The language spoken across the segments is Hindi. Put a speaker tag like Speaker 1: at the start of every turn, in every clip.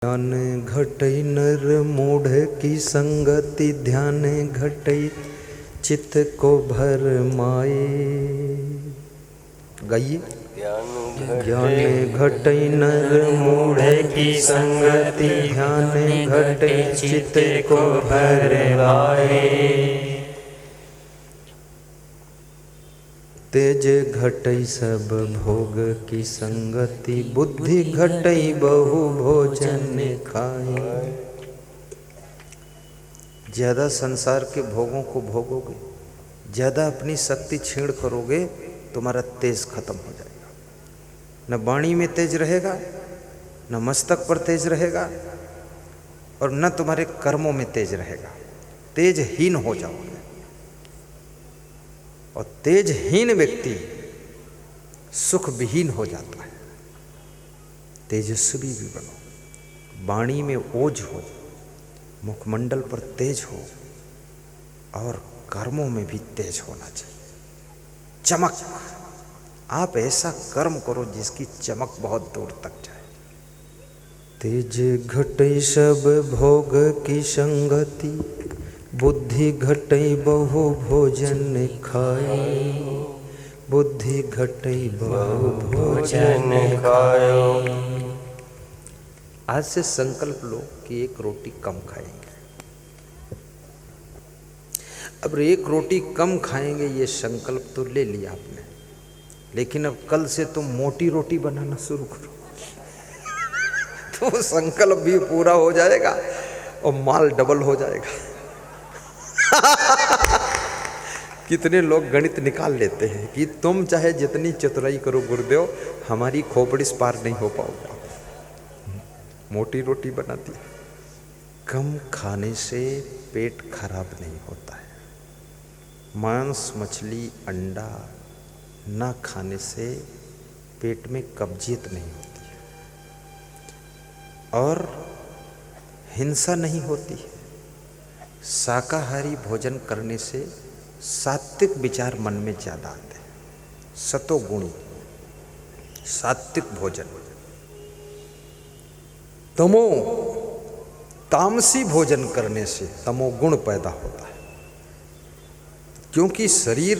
Speaker 1: ध्यान घटई नर मूढ़ की संगति, ध्यान घटई चित्त को भर माए। गाइए। ज्ञान घटई नर मूढ़ की संगति, ध्यान घटई चित्त को भर माए। तेज घटई सब भोग की संगति, बुद्धि घटई बहु भोजन खाए। ज्यादा संसार के भोगों को भोगोगे, ज्यादा अपनी शक्ति छीण करोगे, तुम्हारा तेज खत्म हो जाएगा। न वाणी में तेज रहेगा, न मस्तक पर तेज रहेगा, और न तुम्हारे कर्मों में तेज रहेगा। तेजहीन हो जाओगे। और तेजहीन व्यक्ति सुख विहीन हो जाता है। तेजस्वी भी बनो, वाणी में ओज हो, मुखमंडल पर तेज हो, और कर्मों में भी तेज होना चाहिए। चमक, आप ऐसा कर्म करो जिसकी चमक बहुत दूर तक जाए। तेज घटई सब भोग की संगति, बुद्धि घटई बहु भोजन खाए। बुद्धि घटई बहु भोजन खाए। आज से संकल्प लो कि एक रोटी कम खाएंगे। अब एक रोटी कम खाएंगे, ये संकल्प तो ले लिया आपने, लेकिन अब कल से तुम मोटी रोटी बनाना शुरू करो तो संकल्प भी पूरा हो जाएगा और माल डबल हो जाएगा। कितने लोग गणित निकाल लेते हैं कि तुम चाहे जितनी चतुराई करो गुरुदेव, हमारी खोपड़ी से पार नहीं हो पाओगे। मोटी रोटी बनाती है। कम खाने से पेट खराब नहीं होता है। मांस, मछली, अंडा ना खाने से पेट में कब्जियत नहीं होती है, और हिंसा नहीं होती है। शाकाहारी भोजन करने से सात्विक विचार मन में ज्यादा आते हैं। सतोगुणी सात्विक भोजन। तामसी भोजन करने से तमोगुण पैदा होता है, क्योंकि शरीर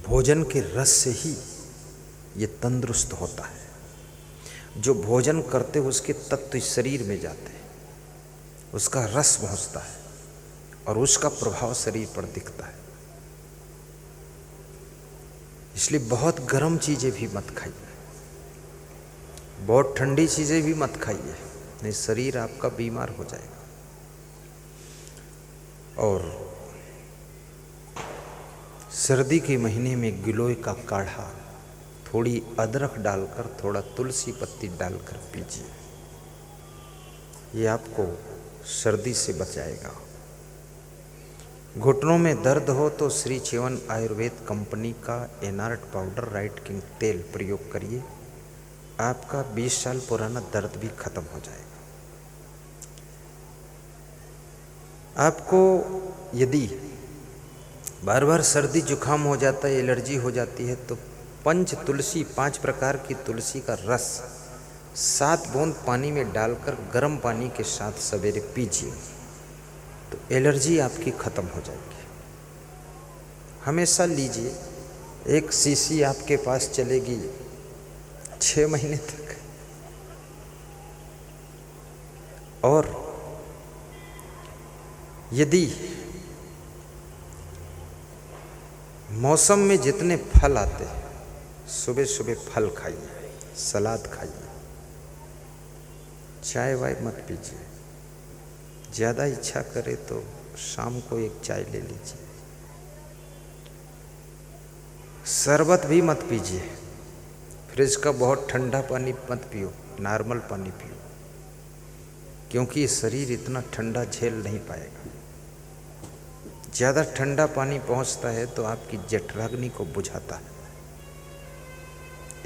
Speaker 1: भोजन के रस से ही ये तंदुरुस्त होता है। जो भोजन करते उसके तत्व शरीर में जाते हैं, उसका रस पहुंचता है और उसका प्रभाव शरीर पर दिखता है। इसलिए बहुत गर्म चीजें भी मत खाइए, बहुत ठंडी चीजें भी मत खाइए, नहीं शरीर आपका बीमार हो जाएगा। और सर्दी के महीने में गिलोय का काढ़ा, थोड़ी अदरक डालकर, थोड़ा तुलसी पत्ती डालकर पीजिए। ये आपको सर्दी से बचाएगा। घुटनों में दर्द हो तो श्री च्यवन आयुर्वेद कंपनी का एनार्ट पाउडर राइट किंग तेल प्रयोग करिए। आपका 20 साल पुराना दर्द भी खत्म हो जाएगा। आपको यदि बार बार सर्दी जुकाम हो जाता है, एलर्जी हो जाती है, तो पंच तुलसी, 5 प्रकार की तुलसी का रस 7 बूंद पानी में डालकर गर्म पानी के साथ सवेरे पीजिए, तो एलर्जी आपकी खत्म हो जाएगी। हमेशा लीजिए। एक शीशी आपके पास चलेगी 6 महीने तक। और यदि मौसम में जितने फल आते हैं, सुबह सुबह फल खाइए, सलाद खाइए, चाय वाय मत पीजिए। ज़्यादा इच्छा करे तो शाम को एक चाय ले लीजिए। शरबत भी मत पीजिए। फ्रिज का बहुत ठंडा पानी मत पियो, नॉर्मल पानी पियो, क्योंकि शरीर इतना ठंडा झेल नहीं पाएगा। ज़्यादा ठंडा पानी पहुंचता है तो आपकी जठराग्नि को बुझाता है,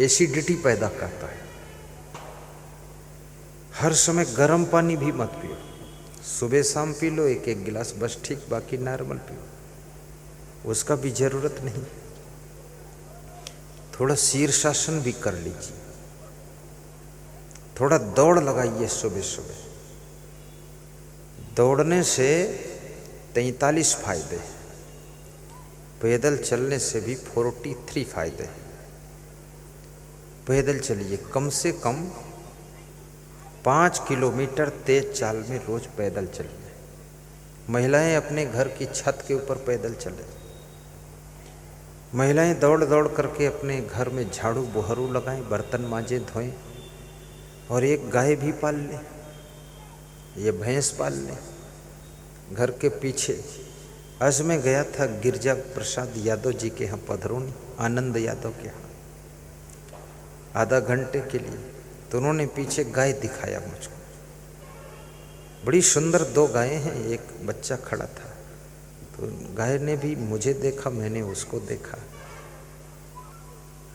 Speaker 1: एसिडिटी पैदा करता है। हर समय गर्म पानी भी मत पियो। सुबह शाम पी लो 1-1 गिलास, बस ठीक, बाकी नॉर्मल पियो, उसका भी जरूरत नहीं। थोड़ा शीर्षासन भी कर लीजिए। थोड़ा दौड़ लगाइए सुबह सुबह। दौड़ने से 43 फायदे, पैदल चलने से भी 43 फायदे। पैदल चलिए, कम से कम 5 किलोमीटर तेज चाल में रोज पैदल चलिए। महिलाएं अपने घर की छत के ऊपर पैदल चलें। महिलाएं दौड़ दौड़ करके अपने घर में झाड़ू बुहरू लगाएं, बर्तन मांजे धोएं, और एक गाय भी पाल लें, ये भैंस पाल लें घर के पीछे। आज मैं गया था गिरजा प्रसाद यादव जी के यहाँ पधरोनी, आनंद यादव के यहाँ, आधा घंटे के लिए। तो उन्होंने पीछे गाय दिखाया मुझको, बड़ी सुंदर 2 गायें हैं, एक बच्चा खड़ा था। तो गाय ने भी मुझे देखा, मैंने उसको देखा।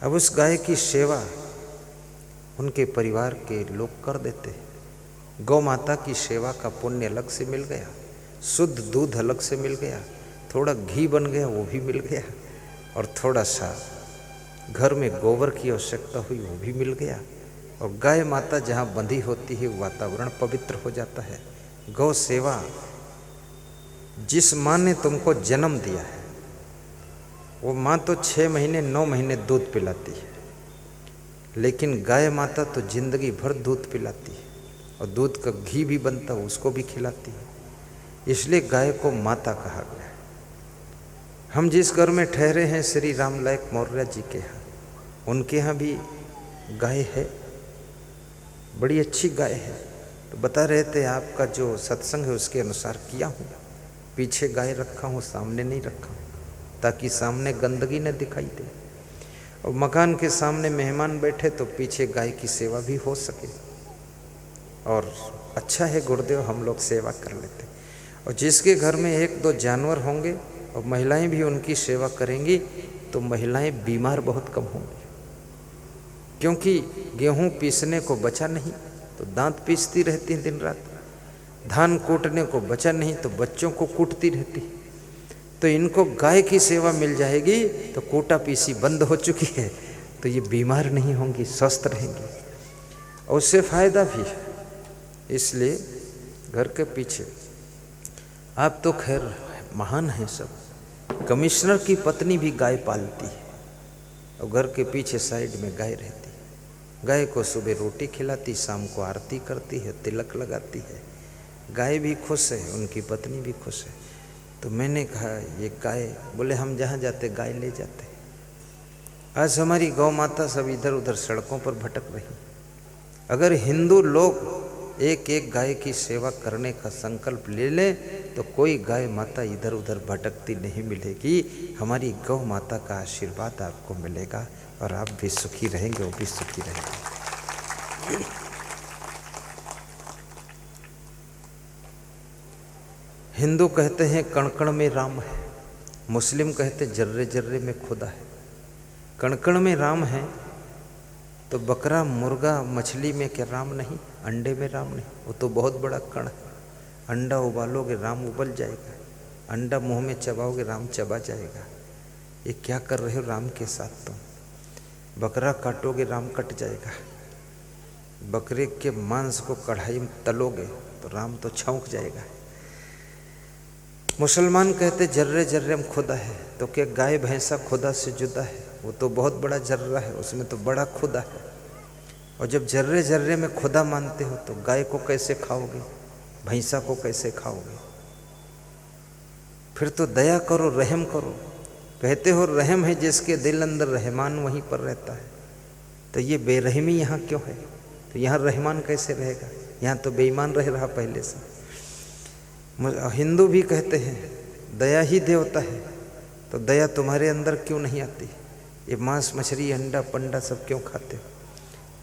Speaker 1: अब उस गाय की सेवा उनके परिवार के लोग कर देते। गौ माता की सेवा का पुण्य अलग से मिल गया, शुद्ध दूध अलग से मिल गया, थोड़ा घी बन गया वो भी मिल गया, और थोड़ा सा घर में गोबर की आवश्यकता हुई वो भी मिल गया। और गाय माता जहाँ बंधी होती है वातावरण पवित्र हो जाता है। गौ सेवा, जिस माँ ने तुमको जन्म दिया है वो माँ तो 6 महीने 9 महीने दूध पिलाती है, लेकिन गाय माता तो जिंदगी भर दूध पिलाती है, और दूध का घी भी बनता है उसको भी खिलाती है। इसलिए गाय को माता कहा गया है। हम जिस घर में ठहरे हैं श्री राम लायक मौर्य जी के यहाँ, उनके यहाँ भी गाय है, बड़ी अच्छी गाय है। तो बता रहे थे आपका जो सत्संग है उसके अनुसार किया हूँ। पीछे गाय रखा हूँ, सामने नहीं रखा हूँ, ताकि सामने गंदगी न दिखाई दे। और मकान के सामने मेहमान बैठे तो पीछे गाय की सेवा भी हो सके। और अच्छा है गुरुदेव, हम लोग सेवा कर लेते। और जिसके घर में 1-2 जानवर होंगे और महिलाएं भी उनकी सेवा करेंगी तो महिलाएं बीमार बहुत कम होंगी। क्योंकि गेहूं पीसने को बचा नहीं तो दांत पीसती रहती हैं दिन रात, धान कूटने को बचा नहीं तो बच्चों को कूटती रहती। तो इनको गाय की सेवा मिल जाएगी तो कूटा पीसी बंद हो चुकी है, तो ये बीमार नहीं होंगी, स्वस्थ रहेंगी, और उससे फायदा भी है। इसलिए घर के पीछे, आप तो खैर महान हैं सब, कमिश्नर की पत्नी भी गाय पालती है और घर के पीछे साइड में गाय रहती है। गाय को सुबह रोटी खिलाती, शाम को आरती करती है, तिलक लगाती है। गाय भी खुश है, उनकी पत्नी भी खुश है। तो मैंने कहा ये गाय, बोले हम जहाँ जाते गाय ले जाते। आज हमारी गौ माता सब इधर उधर सड़कों पर भटक रही। अगर हिंदू लोग एक एक गाय की सेवा करने का संकल्प ले लें तो कोई गाय माता इधर उधर भटकती नहीं मिलेगी। हमारी गौ माता का आशीर्वाद आपको मिलेगा और आप भी सुखी रहेंगे, वो भी सुखी रहेंगे। हिंदू कहते हैं कण कण में राम है, मुस्लिम कहते जर्रे जर्रे में खुदा है। कण कण में राम है तो बकरा मुर्गा मछली में क्या राम नहीं? अंडे में राम नहीं? वो तो बहुत बड़ा कण है। अंडा उबालोगे राम उबल जाएगा, अंडा मुंह में चबाओगे राम चबा जाएगा। ये क्या कर रहे हो राम के साथ तुम? बकरा काटोगे राम कट जाएगा, बकरे के मांस को कढ़ाई में तलोगे तो राम तो छौंक जाएगा। मुसलमान कहते जर्रे जर्रे में खुदा है, तो क्या गाय भैंसा खुदा से जुदा है? वो तो बहुत बड़ा जर्रा है, उसमें तो बड़ा खुदा है। और जब जर्रे जर्रे में खुदा मानते हो तो गाय को कैसे खाओगे, भैंसा को कैसे खाओगे? फिर तो दया करो, रहम करो। कहते हो रहम है जिसके दिल अंदर रहमान वहीं पर रहता है, तो ये बेरहमी यहाँ क्यों है? तो यहाँ रहमान कैसे रहेगा? यहाँ तो बेईमान रह रहा पहले से। हिंदू भी कहते हैं दया ही देवता है, तो दया तुम्हारे अंदर क्यों नहीं आती? ये मांस मछली अंडा पंडा सब क्यों खाते हो?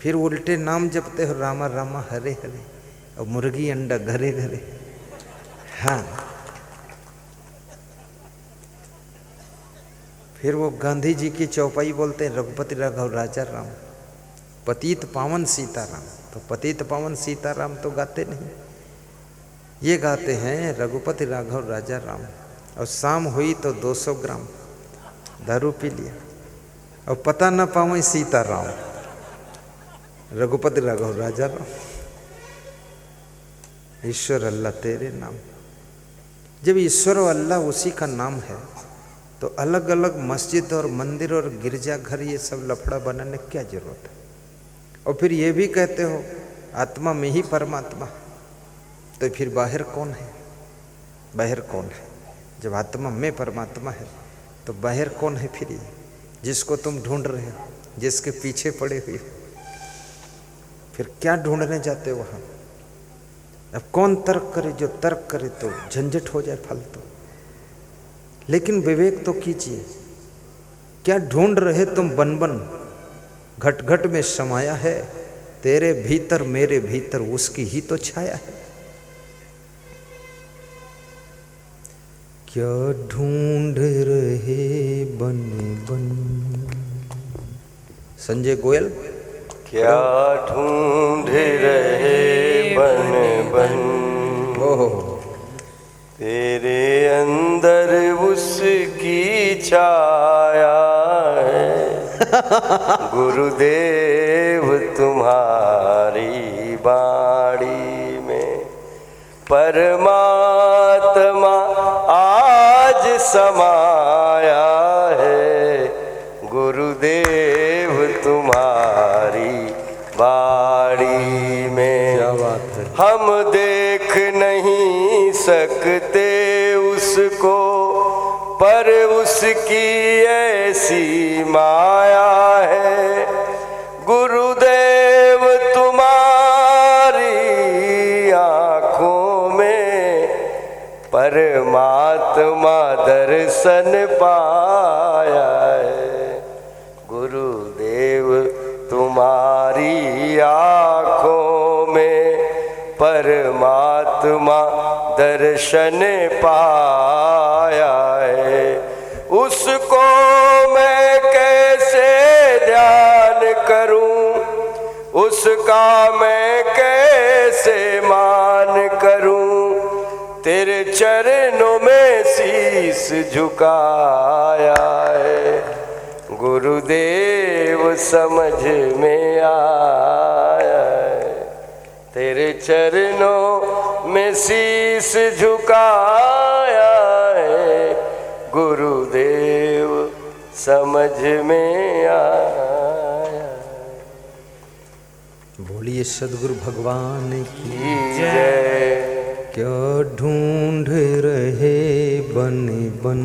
Speaker 1: फिर उल्टे नाम जपते हो रामा रामा हरे हरे, और मुर्गी अंडा घरे घरे। हाँ, फिर वो गांधी जी की चौपाई बोलते हैं रघुपति राघव राजा राम, पतित पावन सीताराम। तो पतित पावन सीताराम तो गाते नहीं, ये गाते हैं रघुपति राघव राजा राम। और शाम हुई तो 200 ग्राम दारू पी लिया और पता न पावे सीताराम। रघुपति राघव राजा राम, ईश्वर अल्लाह तेरे नाम। जब ईश्वर और अल्लाह उसी का नाम है तो अलग अलग मस्जिद और मंदिर और गिरजाघर ये सब लफड़ा बनाने क्या जरूरत है? और फिर ये भी कहते हो आत्मा में ही परमात्मा, तो फिर बाहर कौन है? बाहर कौन है? जब आत्मा में परमात्मा है तो बाहर कौन है फिर? ये जिसको तुम ढूंढ रहे हो, जिसके पीछे पड़े हुए, फिर क्या ढूंढने जाते हो वहां? अब कौन तर्क करे? जो तर्क करे तो झंझट हो जाए फालतू। लेकिन विवेक तो कीजिए, क्या ढूंढ रहे तुम? बन बन घट घट में समाया है, तेरे भीतर मेरे भीतर उसकी ही तो छाया है। क्या ढूंढ रहे बन बन? संजय गोयल।
Speaker 2: क्या ढूंढ रहे बन बन,
Speaker 1: ओहो,
Speaker 2: तेरे अंदर उसकी छाया है। गुरुदेव तुम्हारी बाड़ी में परमात्मा आज समाया है। गुरुदेव तुम्हारी बाड़ी में,
Speaker 1: क्या बात है।
Speaker 2: हम देख नहीं सकते उसको, पर उसकी ऐसी माया है। गुरुदेव तुम्हारी आँखों में परमात्मा दर्शन पाया है। गुरुदेव तुम्हारी आँखों में परमात्मा दर्शन पाया है। उसको मैं कैसे ध्यान करूं, उसका मैं कैसे मान करूं। तेरे चरणों में शीस झुकाया है। गुरुदेव समझ में आया है। तेरे चरणों में शीस झुकाया है। गुरुदेव समझ में आया।
Speaker 1: बोलिए सद्गुरु भगवान की
Speaker 2: जय।
Speaker 1: क्या ढूंढ रहे बन बन,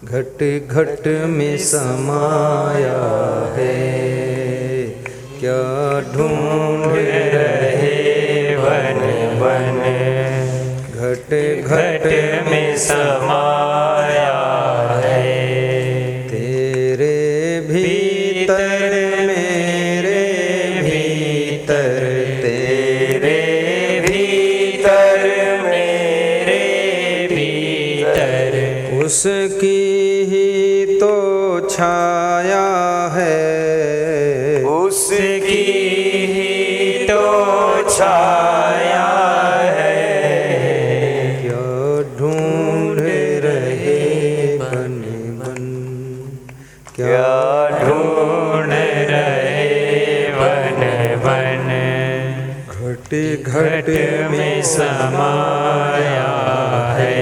Speaker 1: घट घट में समाया है। क्या ढूंढ रहे बन बन, घट घट में समाया है। तेरे भीतर मेरे भीतर, तेरे भीतर मेरे भीतर उसकी ही तो छाया है।
Speaker 2: उसकी ही तो छाया है।
Speaker 1: क्या ढूंढ रहे बन बन,
Speaker 2: क्या ढूंढ रहे बन बन,
Speaker 1: घट घट में समाया है।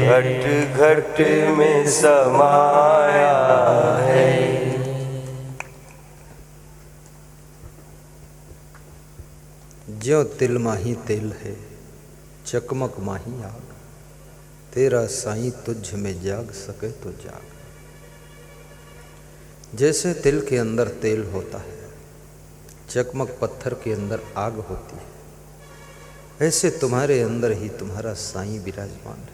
Speaker 2: घट घट में समाया है।
Speaker 1: ज्यों तिल माही तेल है, चकमक माही आग। तेरा साईं तुझ में जाग सके तो जाग। जैसे तिल के अंदर तेल होता है, चकमक पत्थर के अंदर आग होती है, ऐसे तुम्हारे अंदर ही तुम्हारा साईं विराजमान है।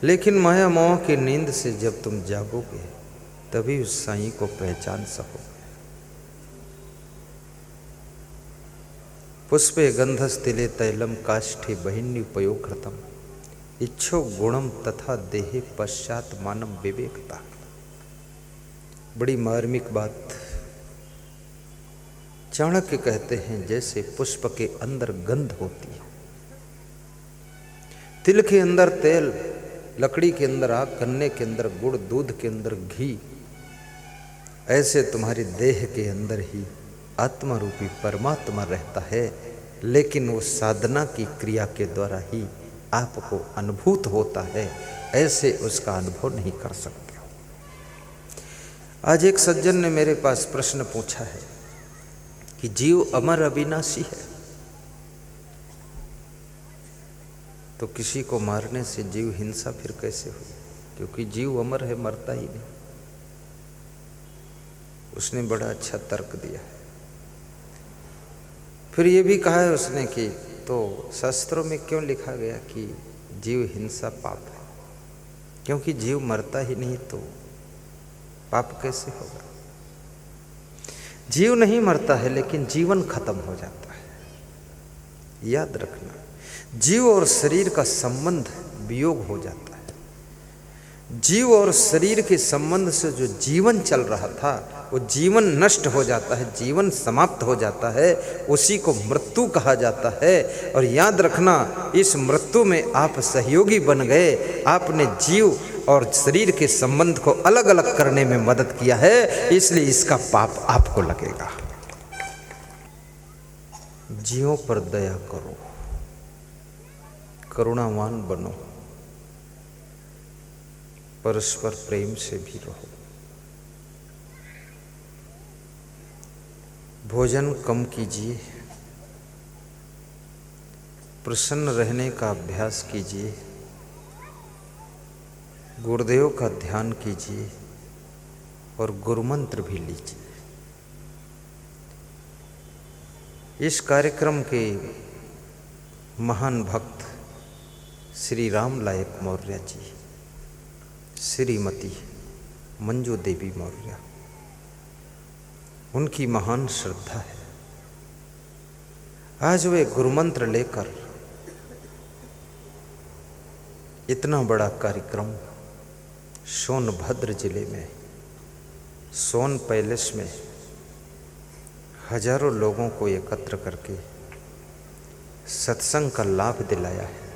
Speaker 1: लेकिन माया मोह की नींद से जब तुम जागोगे तभी उस साईं को पहचान सकोगे। पुष्पे गंधस्तिले तैलम काष्ठे बहिन्युपयोगृतम, इच्छो गुणम तथा देहे पश्चात मानम विवेकता। बड़ी मार्मिक बात चाणक्य कहते हैं, जैसे पुष्प के अंदर गंध होती है, तिल के अंदर तेल, लकड़ी के अंदर आग, गन्ने के अंदर गुड़, दूध के अंदर घी, ऐसे तुम्हारी देह के अंदर ही आत्मा रूपी परमात्मा रहता है, लेकिन वो साधना की क्रिया के द्वारा ही आपको अनुभूत होता है, ऐसे उसका अनुभव नहीं कर सकते। आज एक सज्जन ने मेरे पास प्रश्न पूछा है कि जीव अमर अविनाशी है, तो किसी को मारने से जीव हिंसा फिर कैसे हुई? क्योंकि जीव अमर है, मरता ही नहीं। उसने बड़ा अच्छा तर्क दिया है। फिर ये भी कहा है उसने कि तो शास्त्रों में क्यों लिखा गया कि जीव हिंसा पाप है? क्योंकि जीव मरता ही नहीं तो पाप कैसे होगा? जीव नहीं मरता है, लेकिन जीवन खत्म हो जाता है। याद रखना, जीव और शरीर का संबंध वियोग हो जाता है। जीव और शरीर के संबंध से जो जीवन चल रहा था वो जीवन नष्ट हो जाता है, जीवन समाप्त हो जाता है, उसी को मृत्यु कहा जाता है। और याद रखना, इस मृत्यु में आप सहयोगी बन गए। आपने जीव और शरीर के संबंध को अलग अलग करने में मदद किया है, इसलिए इसका पाप आपको लगेगा। जीवों पर दया करो, करुणावान बनो, परस्पर प्रेम से भी रहो। भोजन कम कीजिए, प्रसन्न रहने का अभ्यास कीजिए, गुरुदेव का ध्यान कीजिए और गुरुमंत्र भी लीजिए। इस कार्यक्रम के महान भक्त श्री राम लायक मौर्य जी, श्रीमती मंजू देवी मौर्य, उनकी महान श्रद्धा है। आज वे गुरुमंत्र लेकर इतना बड़ा कार्यक्रम सोनभद्र जिले में सोन पैलेस में हजारों लोगों को एकत्र करके सत्संग का लाभ दिलाया है।